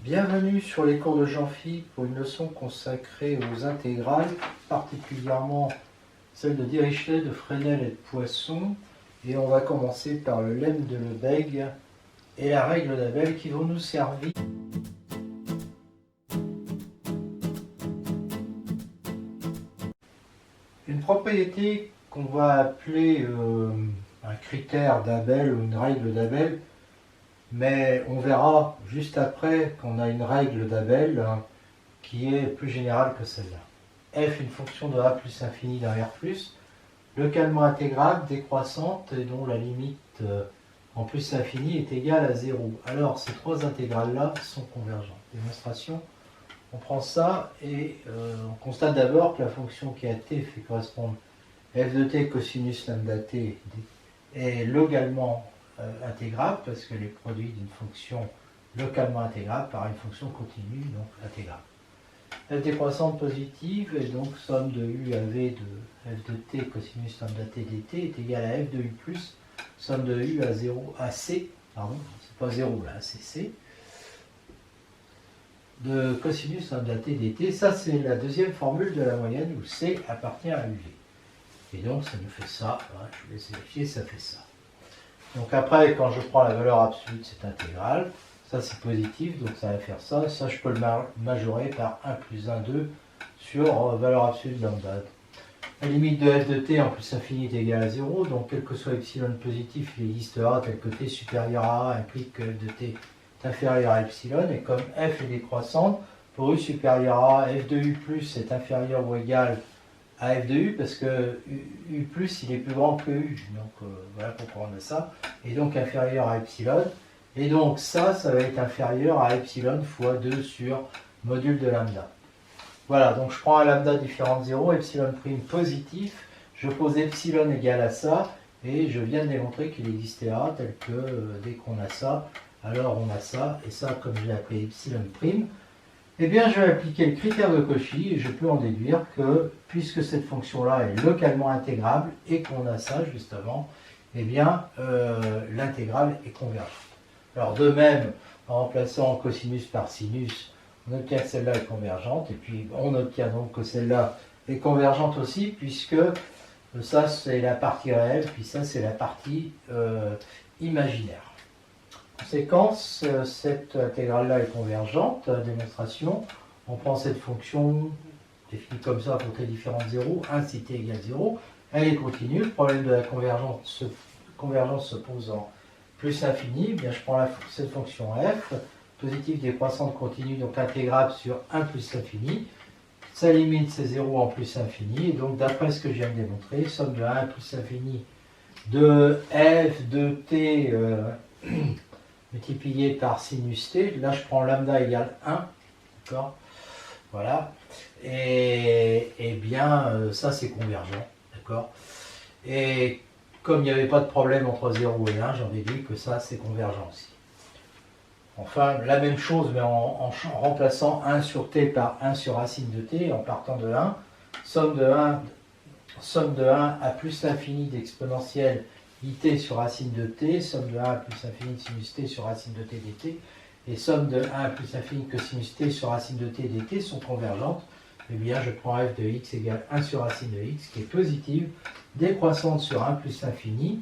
Bienvenue sur les cours de Jean-Phi pour une leçon consacrée aux intégrales, particulièrement celles de Dirichlet, de Fresnel et de Poisson. Et on va commencer par le lemme de Lebesgue et la règle d'Abel qui vont nous servir. Une propriété qu'on va appeler un critère d'Abel ou une règle d'Abel, mais on verra juste après qu'on a une règle d'Abel qui est plus générale que celle-là. F, une fonction de A plus infini d'un R+, localement intégrable, décroissante, et dont la limite en plus infini est égale à 0. Alors, ces trois intégrales-là sont convergentes. Démonstration, on prend ça et on constate d'abord que la fonction qui est à t fait correspondre f de t cosinus lambda t est localement intégrable, parce qu'elle est produite d'une fonction localement intégrable par une fonction continue, donc intégrable. F décroissante positive, et donc somme de u à v de f de t cosinus lambda t dt est égale à f de u plus somme de u à 0 à c, pardon, c'est pas 0 là, c'est c, de cosinus lambda t dt. Ça, c'est la deuxième formule de la moyenne où c appartient à uv. Et donc, ça nous fait ça. Voilà, je vous laisse vérifier, ça fait ça. Donc après, quand je prends la valeur absolue de cette intégrale, ça c'est positif, donc ça va faire ça. Ça, je peux le majorer par 1 plus 1, 2 sur valeur absolue de lambda. La limite de f de t en plus infini est égale à 0, donc quel que soit epsilon positif, il existera tel que t supérieur à A implique que f de t est inférieur à epsilon, et comme f est décroissante, pour u supérieur à A, f de u plus est inférieur ou égal à f de u, parce que u plus il est plus grand que u, donc voilà pourquoi on a ça, et donc inférieur à epsilon, et donc ça va être inférieur à epsilon fois 2 sur module de lambda. Voilà, donc je prends un lambda différent de 0, epsilon prime positif, je pose epsilon égal à ça, et je viens de démontrer qu'il existait A, tel que dès qu'on a ça, alors on a ça, et ça comme je l'ai appelé epsilon prime, eh bien, je vais appliquer le critère de Cauchy et je peux en déduire que, puisque cette fonction-là est localement intégrable et qu'on a ça juste avant, eh bien, l'intégrale est convergente. Alors, de même, en remplaçant cosinus par sinus, on obtient que celle-là est convergente, et puis on obtient donc que celle-là est convergente aussi, puisque ça, c'est la partie réelle, puis ça, c'est la partie imaginaire. Conséquence, cette intégrale-là est convergente. Démonstration, on prend cette fonction définie comme ça pour t différent de 0, 1 si t égale 0, elle est continue. Le problème de la convergence se pose en plus infini. Eh bien, je prends cette fonction f, positive décroissante continue, donc intégrable sur 1 plus infini. Sa limite, c'est 0 en plus infini. Et donc, d'après ce que je viens de démontrer, somme de 1 plus infini de f de t multiplié par sinus t, là je prends lambda égale 1, d'accord, voilà, et bien ça c'est convergent, d'accord, et comme il n'y avait pas de problème entre 0 et 1, j'en déduis que ça c'est convergent aussi. Enfin, la même chose, mais en remplaçant 1 sur t par 1 sur racine de t, en partant de 1, somme de 1 à plus l'infini d'exponentielle it sur racine de t, somme de 1 à plus infini de sinus t sur racine de t dt, et somme de 1 à plus infini de cosinus t sur racine de t dt sont convergentes, eh bien je prends f de x égale 1 sur racine de x, qui est positive, décroissante sur 1 plus infini,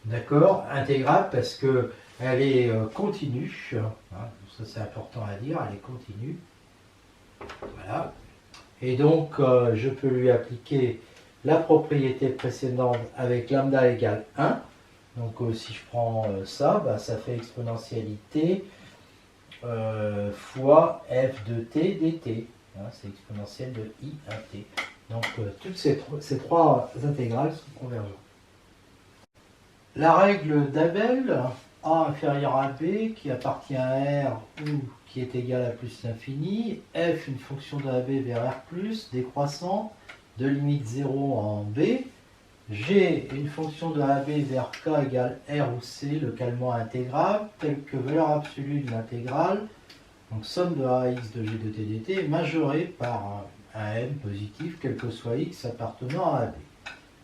d'accord, intégrable parce qu'elle est continue, hein, ça c'est important à dire, elle est continue, voilà, et donc je peux lui appliquer la propriété précédente avec lambda égale 1. Donc si je prends ça, ça fait exponentialité fois f de t dt. Hein, c'est exponentielle de i à t. Donc toutes ces trois intégrales sont convergentes. La règle d'Abel, a inférieur à b, qui appartient à r ou qui est égal à plus l'infini, f une fonction de ab vers r+, décroissant, de limite 0 en b, g une fonction de AB vers k égale r ou c localement intégrable, telle que valeur absolue de l'intégrale, donc somme de ax de g de t dt, majorée par un m positif, quel que soit x appartenant à AB.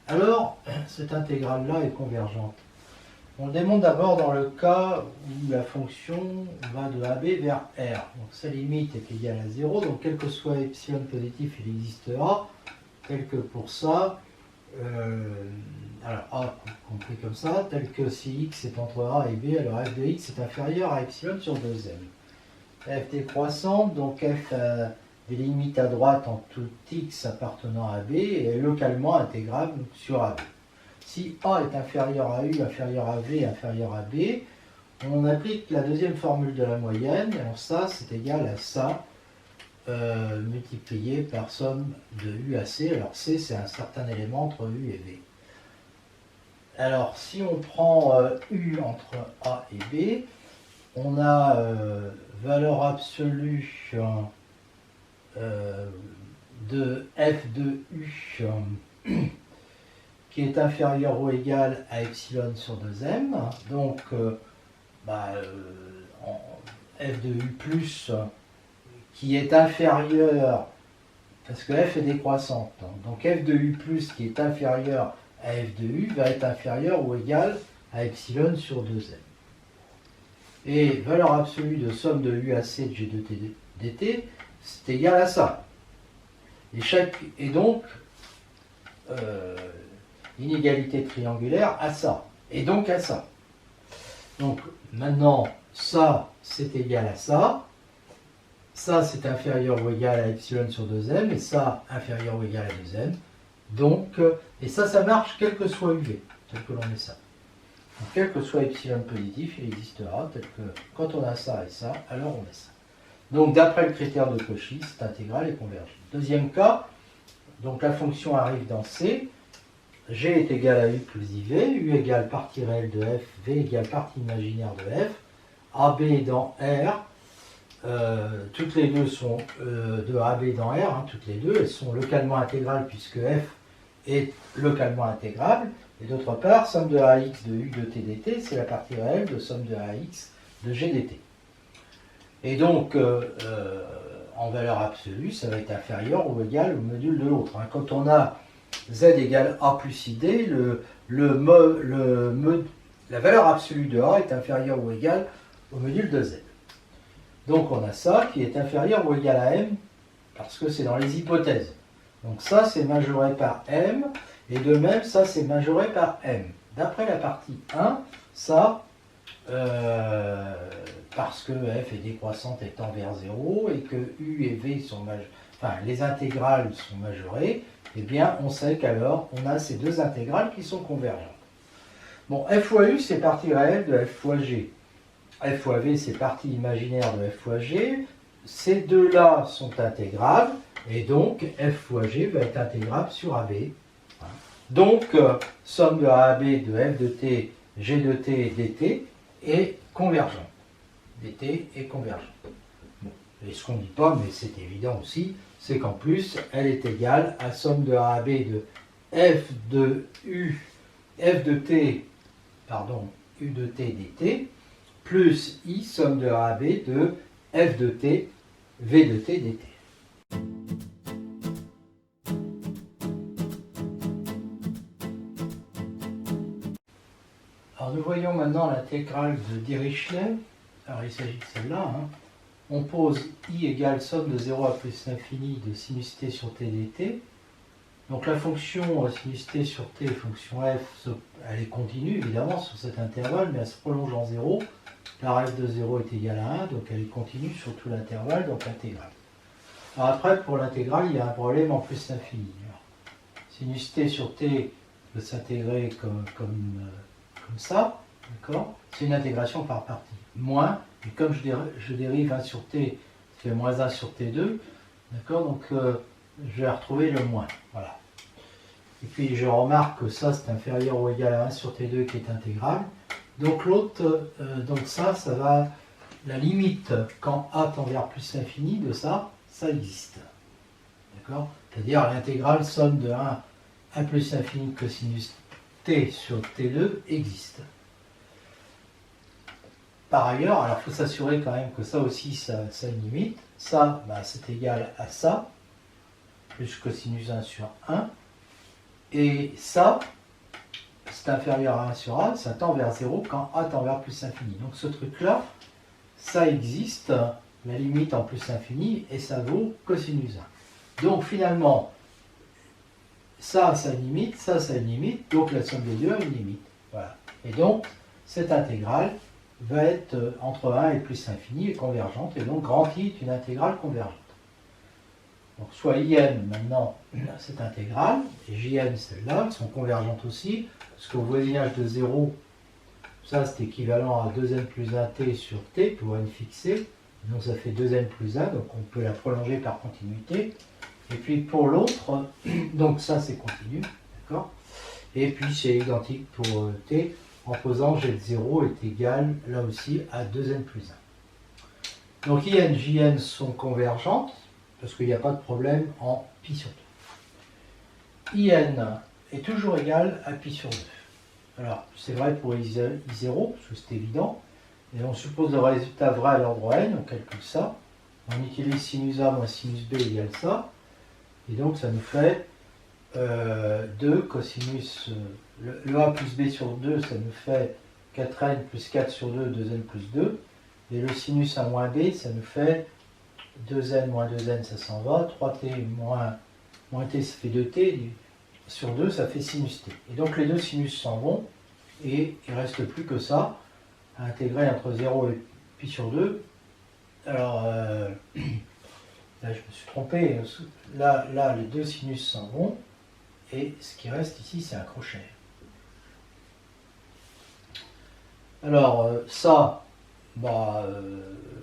Alors, cette intégrale-là est convergente. On le démontre d'abord dans le cas où la fonction va de AB vers R. Donc sa limite est égale à 0, donc quel que soit epsilon positif, il existera, tel que pour ça, alors A compris comme ça, tel que si x est entre A et B, alors f de x est inférieur à epsilon sur 2m. F décroissante, donc f a des limites à droite en tout x appartenant à B et est localement intégrable sur AB. Si A est inférieur à U, inférieur à V, inférieur à B, on applique la deuxième formule de la moyenne, et alors ça c'est égal à ça, multiplié par somme de U à C. Alors C c'est un certain élément entre U et V. Alors si on prend U entre A et B, on a valeur absolue de f de U qui est inférieur ou égal à epsilon sur 2m. Donc f de U plus qui est inférieur, parce que f est décroissante, donc f de U plus qui est inférieur à f de U va être inférieur ou égal à epsilon sur 2m. Et valeur absolue de somme de U à C de G de T dt, c'est égal à ça. Et donc, inégalité triangulaire à ça. Et donc à ça. Donc maintenant, ça, c'est égal à ça. Ça, c'est inférieur ou égal à epsilon sur 2m. Et ça, inférieur ou égal à 2m. Donc, et ça marche quel que soit UV, tel que l'on met ça. Donc, quel que soit epsilon positif, il existera, tel que quand on a ça et ça, alors on met ça. Donc d'après le critère de Cauchy, cette intégrale est convergente. Deuxième cas, donc la fonction arrive dans C, G est égal à U plus IV, U égale partie réelle de F, V égale partie imaginaire de F, AB dans R, toutes les deux sont de AB dans R, toutes les deux, elles sont localement intégrales puisque F est localement intégrable, et d'autre part, somme de AX de U de T dt, c'est la partie réelle de somme de AX de G dt. Et donc, en valeur absolue, ça va être inférieur ou égal au module de l'autre. Quand on a Z égale A plus ID, la valeur absolue de A est inférieure ou égale au module de Z. Donc on a ça qui est inférieur ou égal à M, parce que c'est dans les hypothèses. Donc ça, c'est majoré par M, et de même, ça, c'est majoré par M. D'après la partie 1, ça, parce que f est décroissante et tend vers 0 et que u et v sont les intégrales sont majorées, eh bien on sait qu'alors on a ces deux intégrales qui sont convergentes. Bon, f fois u c'est partie réelle de f fois g. F fois v c'est partie imaginaire de f fois g. Ces deux-là sont intégrables et donc f fois g va être intégrable sur AB. Donc somme de AB de f de t, g de t dt est convergente. dt est convergente. Bon. Et ce qu'on ne dit pas, mais c'est évident aussi, c'est qu'en plus, elle est égale à somme de AB de f de u, f de t, pardon, u de t dt, plus i somme de AB de f de t, v de t dt. Alors nous voyons maintenant l'intégrale de Dirichlet. Alors il s'agit de celle-là. On pose i égale somme de 0 à plus l'infini de sinus t sur t dt. Donc la fonction sinus t sur t, fonction f, elle est continue évidemment sur cet intervalle, mais elle se prolonge en 0. La règle de 0 est égale à 1, donc elle est continue sur tout l'intervalle, donc l'intégrale. Alors après, pour l'intégrale, il y a un problème en plus l'infini. Sinus t sur t peut s'intégrer comme ça, d'accord? C'est une intégration par partie. Moins, et comme je dérive 1 sur t, ça fait moins 1 sur t2, d'accord? Donc je vais retrouver le moins, voilà. Et puis je remarque que ça c'est inférieur ou égal à 1 sur t2 qui est intégrable. Donc l'autre, donc ça va, la limite quand a tend vers plus l'infini de ça existe. D'accord? C'est-à-dire l'intégrale somme de 1 plus l'infini cosinus t sur t2 existe. Par ailleurs, alors il faut s'assurer quand même que ça aussi, ça a une limite. Ça, c'est égal à ça, plus cosinus 1 sur 1. Et ça, c'est inférieur à 1 sur A, ça tend vers 0 quand A tend vers plus infini. Donc ce truc-là, ça existe, la limite en plus infini, et ça vaut cosinus 1. Donc finalement, ça a une limite, ça a une limite, donc la somme des deux a une limite. Voilà. Et donc, cette intégrale va être entre 1 et plus infini et convergente, et donc grand I est une intégrale convergente. Donc soit IN maintenant, cette intégrale, et JN celle-là, elles sont convergentes aussi, parce qu'au voisinage de 0, ça c'est équivalent à 2n plus 1t sur t pour n fixé, donc ça fait 2n plus 1, donc on peut la prolonger par continuité. Et puis pour l'autre, donc ça c'est continu, d'accord? Et puis c'est identique pour t, en posant g de 0 est égal là aussi à 2n plus 1. Donc IN, JN sont convergentes, parce qu'il n'y a pas de problème en pi sur 2. IN est toujours égal à pi sur 2. Alors c'est vrai pour I0, parce que c'est évident, et on suppose le résultat vrai à l'ordre n, on calcule ça, on utilise sinus A moins sinus B égale ça, et donc ça nous fait 2 cosinus, le A plus B sur 2, ça nous fait 4n plus 4 sur 2, 2n plus 2, et le sinus A moins B, ça nous fait 2n moins 2n, ça s'en va, 3t moins t, ça fait 2t, sur 2, ça fait sinus t. Et donc les deux sinus s'en vont, et il ne reste plus que ça, à intégrer entre 0 et pi sur 2. Alors, là je me suis trompé, là les deux sinus s'en vont, et ce qui reste ici, c'est un crochet. Alors, ça,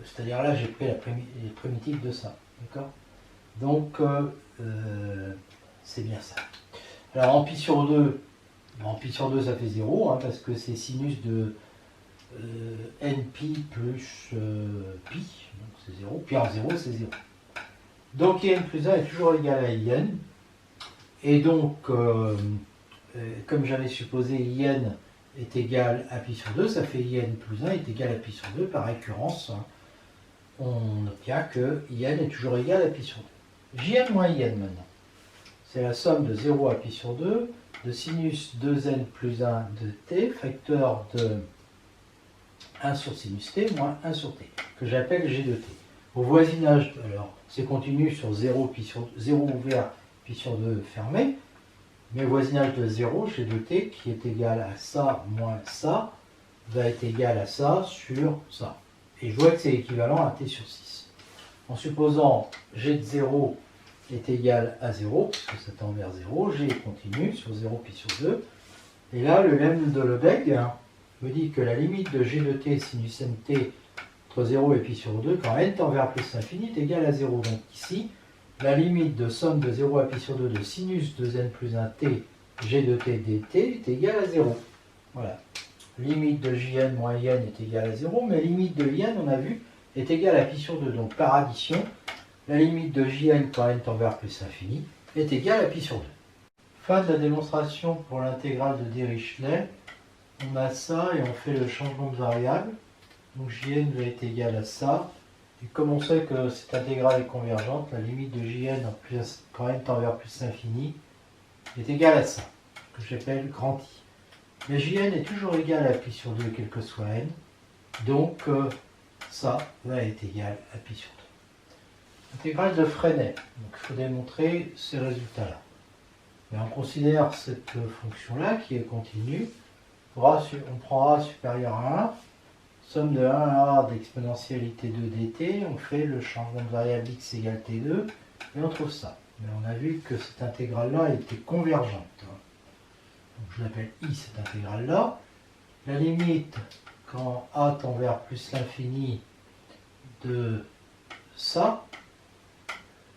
c'est-à-dire là, j'ai pris les primitives de ça, d'accord? Donc, c'est bien ça. Alors, en pi sur 2, ça fait 0, hein, parce que c'est sinus de npi plus pi, donc c'est 0, pi en 0, c'est 0. Donc, in plus 1 est toujours égal à in, et donc, comme j'avais supposé, in est égal à pi sur 2, ça fait in plus 1 est égal à pi sur 2, par récurrence, on obtient que in est toujours égal à pi sur 2. Jn moins in maintenant. C'est la somme de 0 à pi sur 2 de sinus 2n plus 1 de t, facteur de 1 sur sinus t moins 1 sur t, que j'appelle g de t. Au voisinage, alors c'est continu sur 0, pi sur 0 ouvert, pi sur 2 fermé, mais au voisinage de 0, g de t, qui est égal à ça moins ça, va être égal à ça sur ça. Et je vois que c'est équivalent à t sur 6. En supposant g de 0 est égal à 0, puisque ça tend vers 0, g est continu sur 0 pi sur 2. Et là, le lemme de Lebesgue me dit que la limite de g de t sinus nt entre 0 et pi sur 2, quand n tend vers plus l'infini, est égale à 0. Donc ici, la limite de somme de 0 à pi sur 2 de sinus 2n plus 1 t, g de t dt est égale à 0. Voilà. Limite de jn moins in est égale à 0, mais limite de in, on a vu, est égale à pi sur 2. Donc par addition, la limite de jn quand n tend vers plus l'infini est égale à pi sur 2. Fin de la démonstration pour l'intégrale de Dirichlet. On a ça et on fait le changement de variable. Donc jn va être égal à ça. Et comme on sait que cette intégrale est convergente, la limite de jn quand n tend vers plus l'infini est égale à ça, que j'appelle grand I. Mais jn est toujours égal à pi sur 2, quel que soit n. Donc ça va être égal à pi sur 2. Intégrale de Freinet. Donc il faut démontrer ces résultats-là. Et on considère cette fonction-là qui est continue. On prend a supérieur à 1, somme de 1 à a d'exponentialité 2 dt, on fait le changement de variable x égale t2, et on trouve ça. Mais on a vu que cette intégrale-là était convergente. Donc je l'appelle i, cette intégrale-là. La limite, quand a tend vers plus l'infini de ça,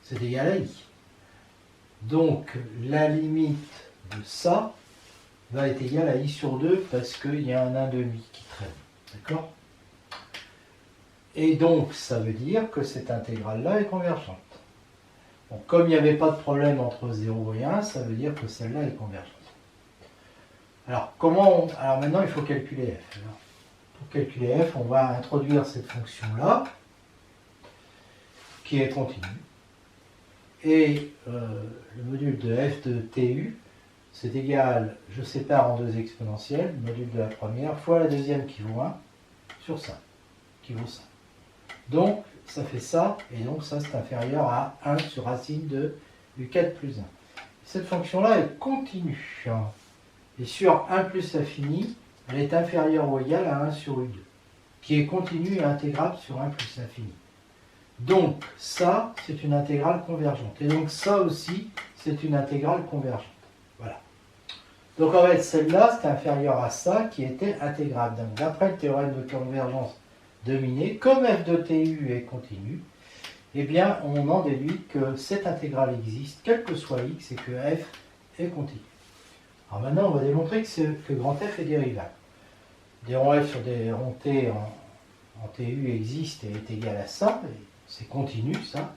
c'est égal à i. Donc la limite de ça va être égale à i sur 2 parce qu'il y a un 1,5 qui traîne. D'accord? Et donc ça veut dire que cette intégrale-là est convergente. Bon, comme il n'y avait pas de problème entre 0 et 1, ça veut dire que celle-là est convergente. Alors alors maintenant il faut calculer f. Alors, pour calculer f, on va introduire cette fonction-là, qui est continue. Et le module de f de tu c'est égal, je sépare en deux exponentielles, module de la première, fois la deuxième qui vaut 1, sur ça, qui vaut ça. Donc, ça fait ça, et donc ça, c'est inférieur à 1 sur racine de U4 plus 1. Cette fonction-là est continue. Et sur 1 plus l'infini, elle est inférieure ou égale à 1 sur U2, qui est continue et intégrable sur 1 plus l'infini. Donc, ça, c'est une intégrale convergente. Et donc, ça aussi, c'est une intégrale convergente. Voilà. Donc, en fait, celle-là, c'est inférieur à ça, qui était intégrable. Donc, d'après le théorème de convergence dominé, comme f de tu est continue, eh bien, on en déduit que cette intégrale existe, quel que soit x, et que f est continu. Alors maintenant, on va démontrer que grand F est dérivable. Des ronds f sur des ronds t en tu existe et est égal à ça, c'est continu ça,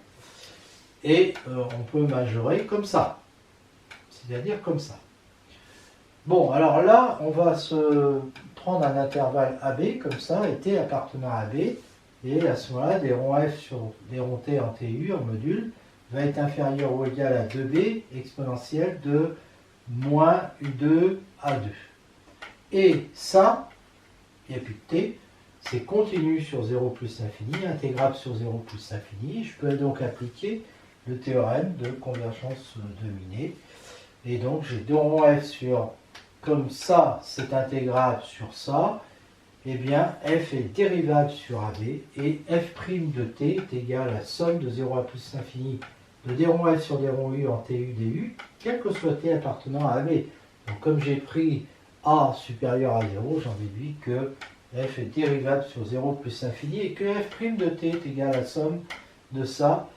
et on peut majorer comme ça, c'est-à-dire comme ça. Bon, alors là, on va se prendre un intervalle AB comme ça, et t appartenant à AB, et à ce moment-là, des ronds f sur des ronds t en tu, en module, va être inférieur ou égal à 2b exponentielle de moins U2 A2. Et ça, il n'y a plus de t, c'est continu sur 0 plus l'infini, intégrable sur 0 plus l'infini. Je peux donc appliquer le théorème de convergence dominée. Et donc j'ai 2 ronds f sur, comme ça, c'est intégrable sur ça, eh bien f est dérivable sur AB, et f' de t est égal à la somme de 0 à plus l'infini de des ronds f sur des ronds u en tu du, quel que soit t appartenant à AB. Donc comme j'ai pris a supérieur à 0, j'en déduis que f est dérivable sur 0 plus l'infini et que f' de t est égal à la somme de ça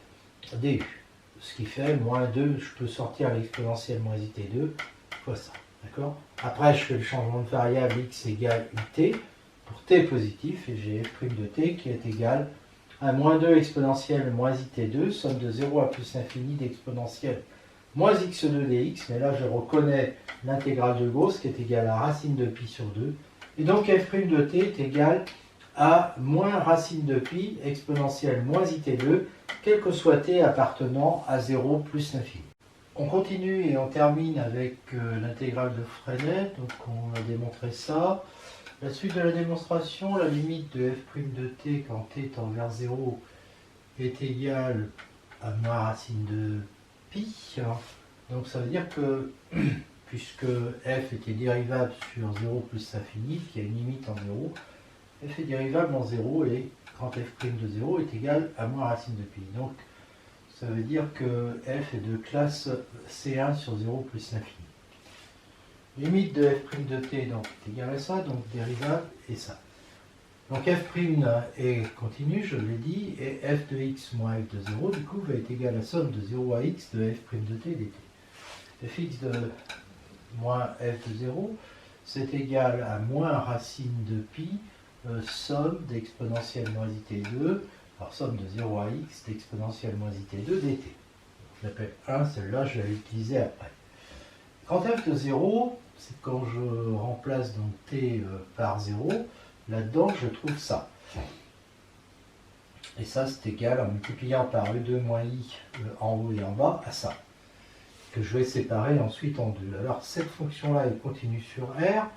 du. Ce qui fait moins 2, je peux sortir l'exponentielle moins it2 fois ça. D'accord? Après, je fais le changement de variable x égale ut pour t positif et j'ai f' de t qui est égal à moins 2 exponentielle moins it2, somme de 0 à plus l'infini d'exponentielle moins x2 dx, mais là je reconnais l'intégrale de Gauss qui est égale à racine de pi sur 2, et donc f' de t est égal à moins racine de pi exponentielle moins it2, quel que soit t appartenant à 0 plus l'infini. On continue et on termine avec l'intégrale de Freinet, donc on a démontré ça. La suite de la démonstration, la limite de f' de t quand t tend vers 0 est égale à moins racine de pi. Donc ça veut dire que, puisque f était dérivable sur 0 plus l'infini, qui a une limite en 0, f est dérivable en 0 et quand f' de 0 est égal à moins racine de pi. Donc ça veut dire que f est de classe C1 sur 0 plus l'infini. Limite de f' de t donc, est égale à ça, donc dérivable et ça. Donc f' est continu, je l'ai dit, et f de x moins f de 0, du coup, va être égal à la somme de 0 à x de f' de t dt. fx de moins f de 0, c'est égal à moins racine de pi, somme d'exponentielle moins it2, alors somme de 0 à x d'exponentielle moins it2 dt. Je l'appelle 1, celle-là, je vais l'utiliser après. Quand f de 0, c'est quand je remplace donc t par 0, là-dedans je trouve ça. Et ça c'est égal en multipliant par E2 moins I en haut et en bas à ça, que je vais séparer ensuite en deux. Alors cette fonction-là est continue sur R,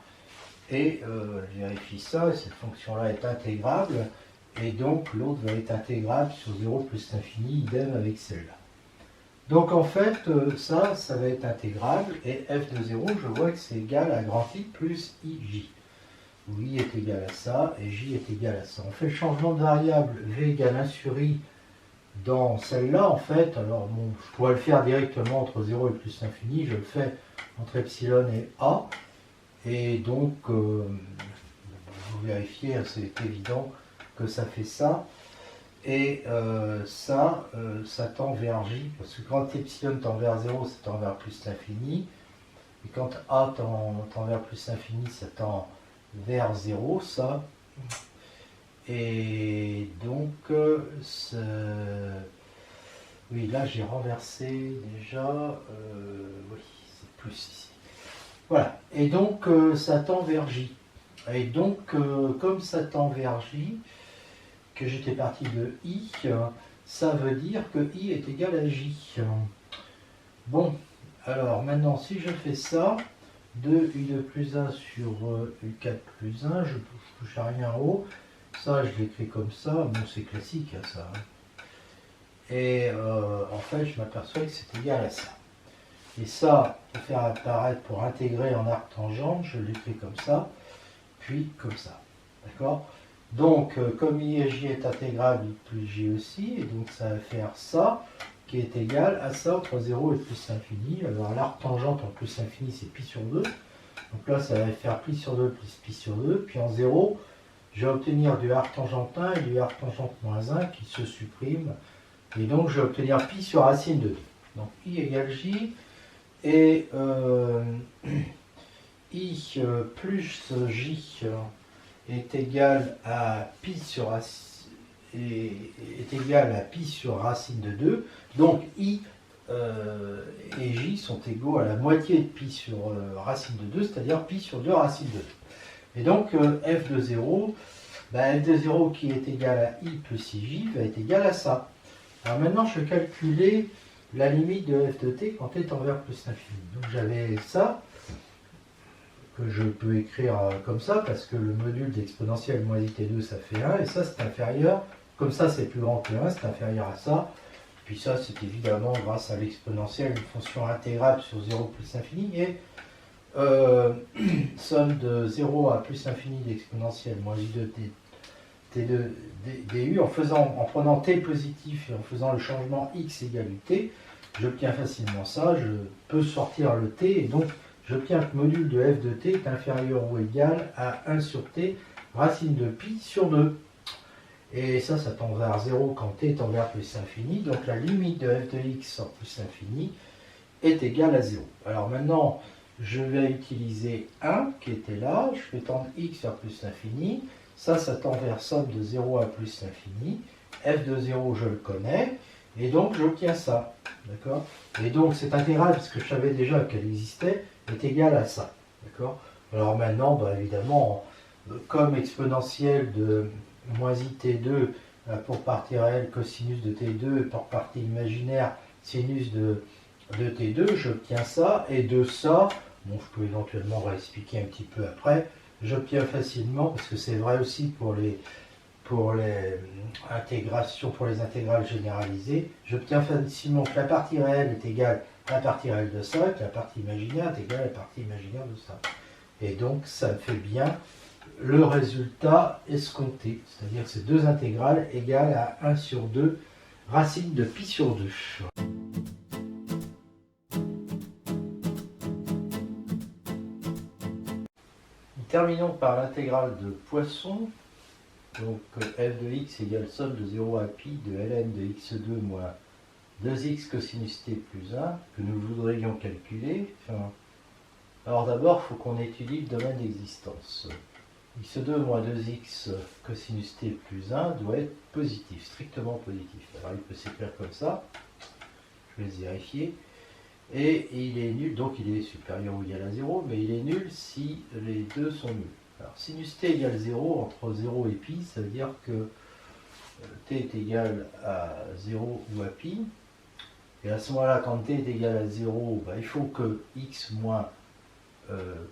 et je vérifie ça, cette fonction-là est intégrable, et donc l'autre va être intégrable sur 0 plus l'infini, idem avec celle-là. Donc en fait, ça va être intégrable, et f de 0, je vois que c'est égal à grand I plus ij, où I est égal à ça, et j est égal à ça. On fait le changement de variable v égale 1 sur i dans celle-là, en fait. Alors bon, je pourrais le faire directement entre 0 et plus l'infini, je le fais entre epsilon et a, et donc, vous vérifiez, c'est évident que ça fait ça. Et ça tend vers j, parce que quand epsilon tend vers 0, ça tend vers plus l'infini. Et quand a tend vers plus l'infini, ça tend vers 0, ça. Et donc, oui, là j'ai renversé déjà, oui, c'est plus ici. Voilà, et donc ça tend vers j. Et donc, comme ça tend vers j, que j'étais parti de i, ça veut dire que i est égal à j. Bon, Alors maintenant, si je fais ça, 2 U2 plus 1 sur U4 plus 1, je ne touche à rien en haut. Ça, je l'écris comme ça. Bon, c'est classique, hein, ça. Et en fait, je m'aperçois que c'est égal à ça. Et ça, pour faire apparaître, pour intégrer en arc tangente, je l'écris comme ça, puis comme ça. D'accord? Donc, comme I et J est intégrable, I plus J aussi, et donc ça va faire ça, qui est égal à ça entre 0 et plus l'infini. Alors l'arc tangente en plus l'infini, c'est pi sur 2. Donc là, ça va faire pi sur 2 plus pi sur 2. Puis en 0, je vais obtenir du arc tangente 1 et du arc tangente moins 1 qui se suppriment. Et donc, je vais obtenir pi sur racine de 2. Donc I égale J. Et I plus J est égal à pi sur racine de 2. Donc I et J sont égaux à la moitié de pi sur racine de 2, c'est-à-dire pi sur 2 racine de 2. Et donc f de 0, f de 0 qui est égal à I plus IJ va être égal à ça. Alors maintenant, je vais calculer la limite de f de t quand t tend vers plus l'infini. Donc j'avais ça, que je peux écrire comme ça, parce que le module d'exponentielle moins it2, ça fait 1, et ça c'est inférieur, comme ça c'est plus grand que 1, c'est inférieur à ça. Puis ça, c'est évidemment grâce à l'exponentielle, une fonction intégrable sur 0 plus l'infini, et somme de 0 à plus l'infini d'exponentielle moins i2 t2 du, en prenant t positif et en faisant le changement x égale ut, j'obtiens facilement ça, je peux sortir le t, et donc j'obtiens que le module de f de t est inférieur ou égal à 1 sur t racine de pi sur 2. Et ça tend vers 0 quand t tend vers plus l'infini, donc la limite de f de x sur plus l'infini est égale à 0. Alors maintenant, je vais utiliser 1 qui était là, je vais tendre x vers plus l'infini, ça tend vers somme de 0 à plus l'infini, f de 0 je le connais, et donc j'obtiens ça, d'accord? Et donc cette intégrale, parce que je savais déjà qu'elle existait, est égale à ça, d'accord? Alors maintenant, évidemment, comme exponentielle de moins it2 pour partie réelle cosinus de t2 et pour partie imaginaire sinus de t2, j'obtiens ça, et de ça, bon, je peux éventuellement réexpliquer un petit peu après, j'obtiens facilement, parce que c'est vrai aussi pour les intégrations, pour les intégrales généralisées, j'obtiens facilement que la partie réelle est égale à la partie réelle de ça, et que la partie imaginaire est égale à la partie imaginaire de ça. Et donc, ça me fait bien le résultat escompté, c'est-à-dire que ces deux intégrales égales à 1 sur 2 racine de pi sur 2. Terminons par l'intégrale de Poisson. Donc f de x égale somme de 0 à pi de ln de x2 moins 2x cosinus t plus 1 que nous voudrions calculer. Alors d'abord, il faut qu'on étudie le domaine d'existence. x2 moins 2x cosinus t plus 1 doit être positif, strictement positif. Alors il peut s'écrire comme ça. Je vais vérifier. Et il est nul, donc il est supérieur ou égal à 0, mais il est nul si les deux sont nuls. Alors sinus t égale 0, entre 0 et pi, ça veut dire que t est égal à 0 ou à pi. Et à ce moment-là, quand t est égal à 0, il faut que x moins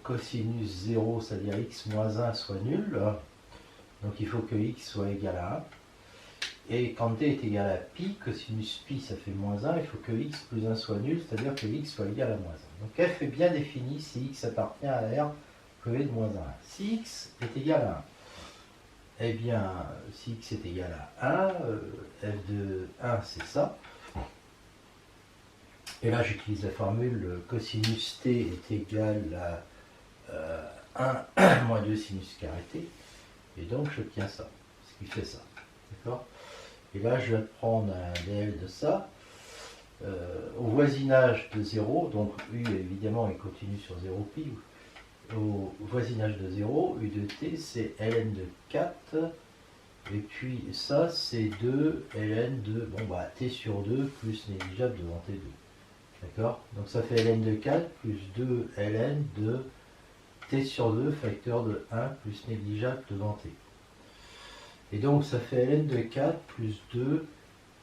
cosinus 0, c'est-à-dire x moins 1, soit nul. Donc il faut que x soit égal à 1. Et quand t est égal à pi, cosinus pi ça fait moins 1, il faut que x plus 1 soit nul, c'est-à-dire que x soit égal à moins 1. Donc f est bien défini si x appartient à R privé de moins 1. Si x est égal à 1, eh bien, si x est égal à 1, f de 1 c'est ça. Et là j'utilise la formule cosinus t est égal à 1 moins 2 sinus carré t. Et donc j'obtiens ça, ce qui fait ça. D'accord ? Et là, je vais prendre un dl de ça, au voisinage de 0, donc u évidemment est continu sur 0 pi, au voisinage de 0, u de t c'est ln de 4, et puis ça c'est 2 ln de, t sur 2 plus négligeable devant t2. D'accord? Donc ça fait ln de 4 plus 2 ln de t sur 2 facteur de 1 plus négligeable devant t. Et donc ça fait ln de 4 plus 2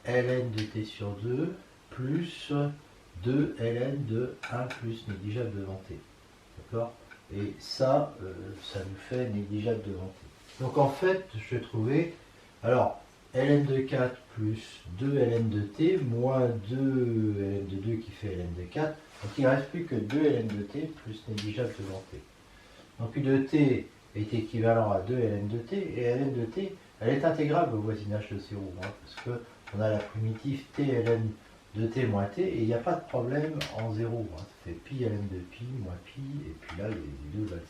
ln de t sur 2 plus 2 ln de 1 plus négligeable devant t. D'accord? Et ça, ça nous fait négligeable devant t. Donc en fait, je vais trouver, alors, ln de 4 plus 2 ln de t moins 2 ln de 2 qui fait ln de 4. Donc il ne reste plus que 2 ln de t plus négligeable devant t. Donc u de t est équivalent à 2 ln de t, et ln de t, elle est intégrable au voisinage de 0, hein, parce qu'on a la primitive t ln de t moins t, et il n'y a pas de problème en 0. Hein, ça fait pi ln de pi moins pi, et puis là, les deux valent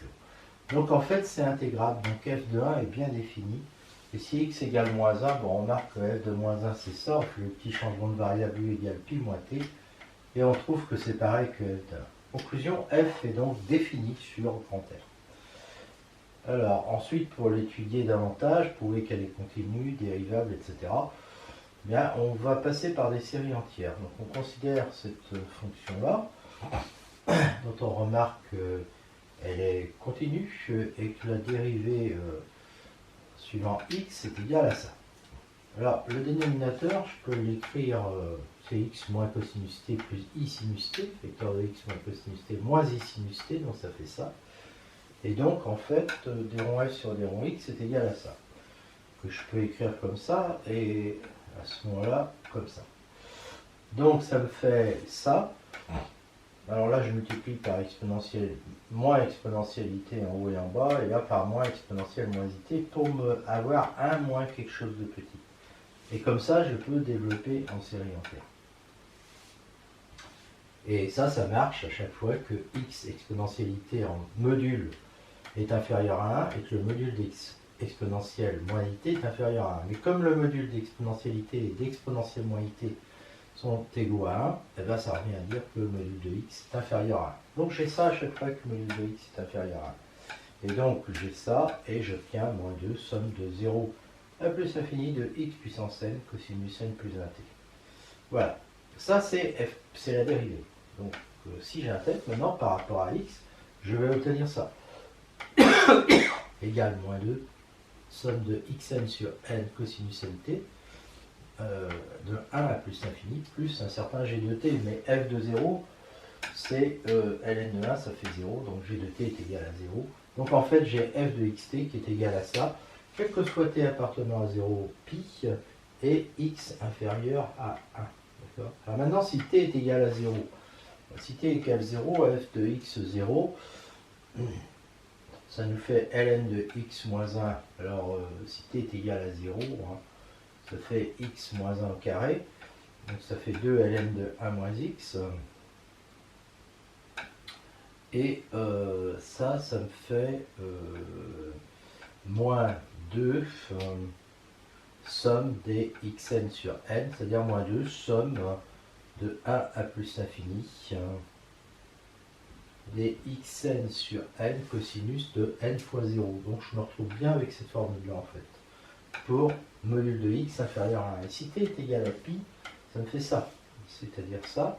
0. Donc en fait, c'est intégrable, donc f de 1 est bien défini. Et si x égale moins 1, bon, on remarque que f de moins 1, c'est ça, on fait le petit changement de variable u égale pi moins t, et on trouve que c'est pareil que f de 1. Conclusion, f est donc définie sur grand R. Alors, ensuite, pour l'étudier davantage, prouver qu'elle est continue, dérivable, etc., bien, on va passer par des séries entières. Donc, on considère cette fonction-là, dont on remarque qu'elle est continue, et que la dérivée suivant x est égale à ça. Alors, le dénominateur, je peux l'écrire, c'est x moins cosinus t plus i sinus t, vecteur de x moins cosinus t moins i sinus t, donc ça fait ça. Et donc, en fait, d rond f sur d rond x est égal à ça. Que je peux écrire comme ça, et à ce moment-là, comme ça. Donc, ça me fait ça. Alors là, je multiplie par exponentielle, moins exponentialité en haut et en bas, et là par moins exponentielle moins it, pour me avoir un moins quelque chose de petit. Et comme ça, je peux développer en série entière. Et ça marche à chaque fois que x exponentialité en module est inférieur à 1 et que le module d'x exponentielle moins it est inférieur à 1. Mais comme le module d'exponentialité et d'exponentielle moins it sont égaux à 1, et bien ça revient à dire que le module de x est inférieur à 1. Donc j'ai ça à chaque fois que le module de x est inférieur à 1. Et donc j'ai ça, et j'obtiens moins 2, somme de 0 à plus infini de x puissance n cosinus n plus 1t. Voilà, ça c'est la dérivée. Donc si j'intègre maintenant par rapport à x, je vais obtenir ça. Égale moins 2, somme de xn sur n cosinus nt, de 1 à plus l'infini, plus un certain g de t, mais f de 0, c'est ln de 1, ça fait 0, donc g de t est égal à 0. Donc en fait, j'ai f de xt qui est égal à ça, quel que soit t appartenant à 0, pi, et x inférieur à 1. Alors maintenant, si t est égal à 0, si t égale 0, f de x 0, ça nous fait ln de x moins 1. Alors si t est égal à 0, hein, ça fait x moins 1 au carré, donc ça fait 2 ln de 1 moins x, et ça me fait moins 2 somme des xn sur n, c'est-à-dire moins 2 somme de 1 à plus l'infini des xn sur n cosinus de n fois 0. Donc je me retrouve bien avec cette formule-là en fait, pour module de x inférieur à 1. Et si t est égal à pi, ça me fait ça, c'est-à-dire ça.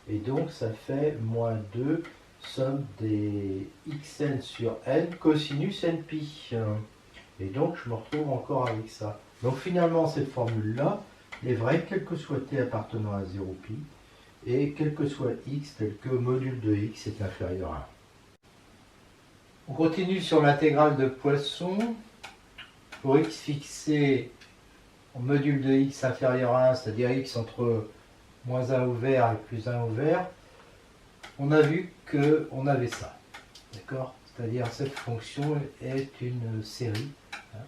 Et donc ça fait moins 2 somme des xn sur n cosinus npi. Et donc je me retrouve encore avec ça. Donc finalement cette formule-là est vraie, quel que soit t appartenant à 0 pi, et quel que soit x tel que module de x est inférieur à 1. On continue sur l'intégrale de Poisson. Pour x fixé en module de x inférieur à 1, c'est-à-dire x entre moins 1 ouvert et plus 1 ouvert, on a vu qu'on avait ça. D'accord? C'est-à-dire cette fonction est une série. Hein,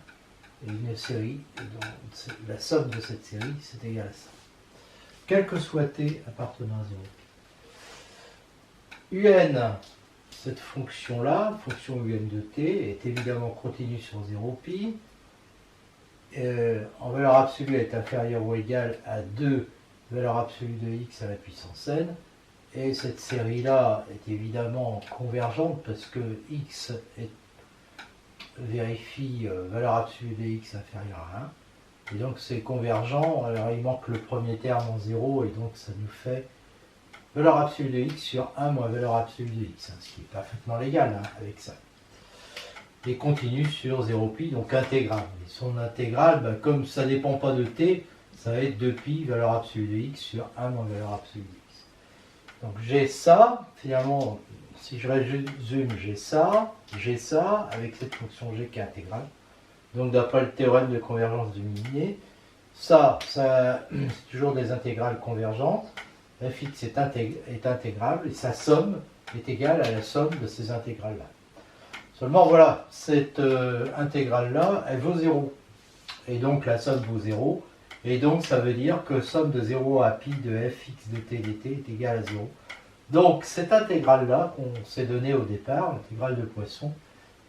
et une série, et donc la somme de cette série, c'est égal à ça. Quel que soit t appartenant à 0. Un, cette fonction-là, fonction un de t, est évidemment continue sur 0 pi. En valeur absolue, elle est inférieure ou égale à 2 valeur absolue de x à la puissance n. Et cette série-là est évidemment convergente parce que x vérifie valeur absolue de x inférieure à 1. Et donc c'est convergent. Alors il manque le premier terme en 0 et donc ça nous fait valeur absolue de x sur 1 moins valeur absolue de x, hein, ce qui est parfaitement légal hein, avec ça. Et continue sur 0 pi, donc intégrale. Et son intégrale, bah, comme ça ne dépend pas de t, ça va être 2 pi valeur absolue de x sur 1 moins valeur absolue de x. Donc j'ai ça, finalement, si je résume, j'ai ça, avec cette fonction g qui est intégrale. Donc d'après le théorème de convergence de Minier, ça c'est toujours des intégrales convergentes. Fx est intégrable et sa somme est égale à la somme de ces intégrales-là. Seulement voilà, cette intégrale-là, elle vaut 0. Et donc la somme vaut 0. Et donc ça veut dire que somme de 0 à pi de fx de t dt est égale à 0. Donc cette intégrale-là qu'on s'est donnée au départ, l'intégrale de Poisson,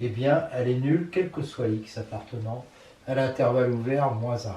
eh bien elle est nulle quel que soit x appartenant à l'intervalle ouvert moins 1.